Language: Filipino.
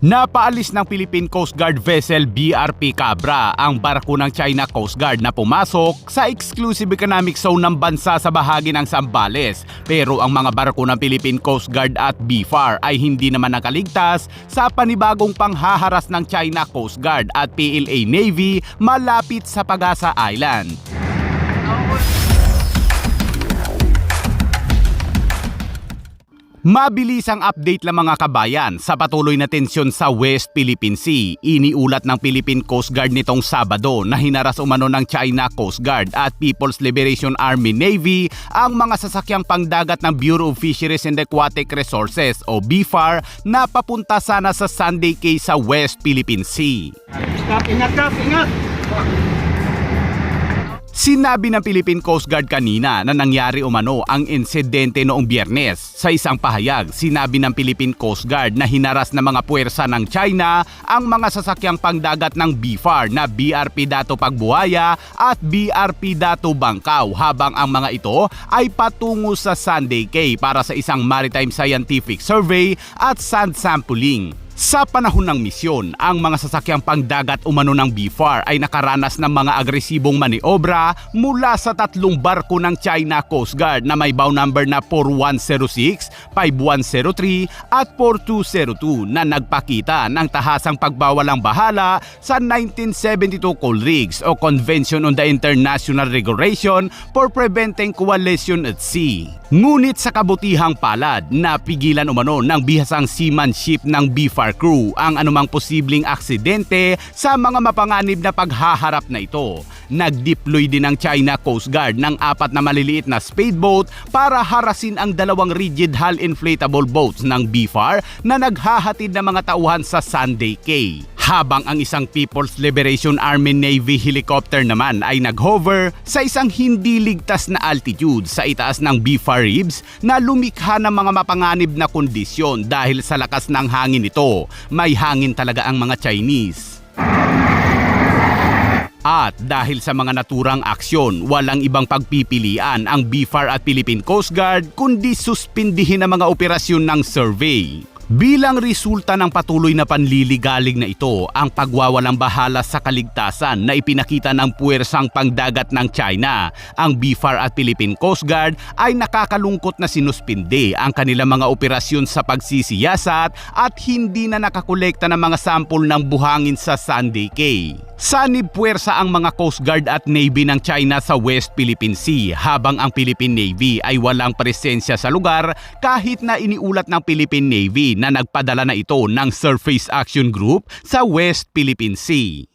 Napaalis ng Philippine Coast Guard vessel BRP Cabra ang barko ng China Coast Guard na pumasok sa exclusive economic zone ng bansa sa bahagi ng Zambales. Pero ang mga barko ng Philippine Coast Guard at BFAR ay hindi naman nakaligtas sa panibagong panghaharas ng China Coast Guard at PLA Navy malapit sa Pagasa Island. Mabilis ang update lang mga kabayan sa patuloy na tensyon sa West Philippine Sea. Iniulat ng Philippine Coast Guard nitong Sabado na hinaras umano ng China Coast Guard at People's Liberation Army Navy ang mga sasakyang pangdagat ng Bureau of Fisheries and Aquatic Resources o BFAR na papunta sana sa Sunday Cay sa West Philippine Sea. Ingat! Sinabi ng Philippine Coast Guard kanina na nangyari umano ang insidente noong Biyernes. Sa isang pahayag, sinabi ng Philippine Coast Guard na hinaras ng mga puwersa ng China ang mga sasakyang pangdagat ng BFAR na BRP Dato Pagbuhaya at BRP Dato Bangkaw habang ang mga ito ay patungo sa Sunday Cay para sa isang maritime scientific survey at sand sampling. Sa panahon ng misyon, ang mga sasakyang pangdagat umano ng BFAR ay nakaranas ng mga agresibong maniobra mula sa tatlong barko ng China Coast Guard na may bow number na 4106, 5103 at 4202 na nagpakita ng tahasang pagbawalang bahala sa 1972 Coal Rigs o Convention on the International Regulation for Preventing Coalition at Sea. Ngunit sa kabutihang palad, napigilan umano ng bihasang seamanship ng BFAR crew ang anumang posibleng aksidente sa mga mapanganib na paghaharap na ito. Nag-deploy din ng China Coast Guard ng 4 na maliliit na speedboat para harasin ang 2 rigid hull inflatable boats ng BFAR na naghahatid ng mga tauhan sa Sunday Cay. Habang ang isang People's Liberation Army Navy helicopter naman ay nag-hover sa isang hindi ligtas na altitude sa itaas ng BFAR ribs na lumikha ng mga mapanganib na kondisyon dahil sa lakas ng hangin nito. May hangin talaga ang mga Chinese. At dahil sa mga naturang aksyon, walang ibang pagpipilian ang BFAR at Philippine Coast Guard kundi suspindihin ang mga operasyon ng survey. Bilang resulta ng patuloy na panliligalig na ito, ang pagwawalang bahala sa kaligtasan na ipinakita ng puwersang pangdagat ng China, ang BFAR at Philippine Coast Guard ay nakakalungkot na sinuspinde ang kanilang mga operasyon sa pagsisiyasat at hindi na nakakolekta ng mga sampol ng buhangin sa Sunday Cay. Sanib puwersa ang mga Coast Guard at Navy ng China sa West Philippine Sea habang ang Philippine Navy ay walang presensya sa lugar kahit na iniulat ng Philippine Navy na nagpadala na ito ng Surface Action Group sa West Philippine Sea.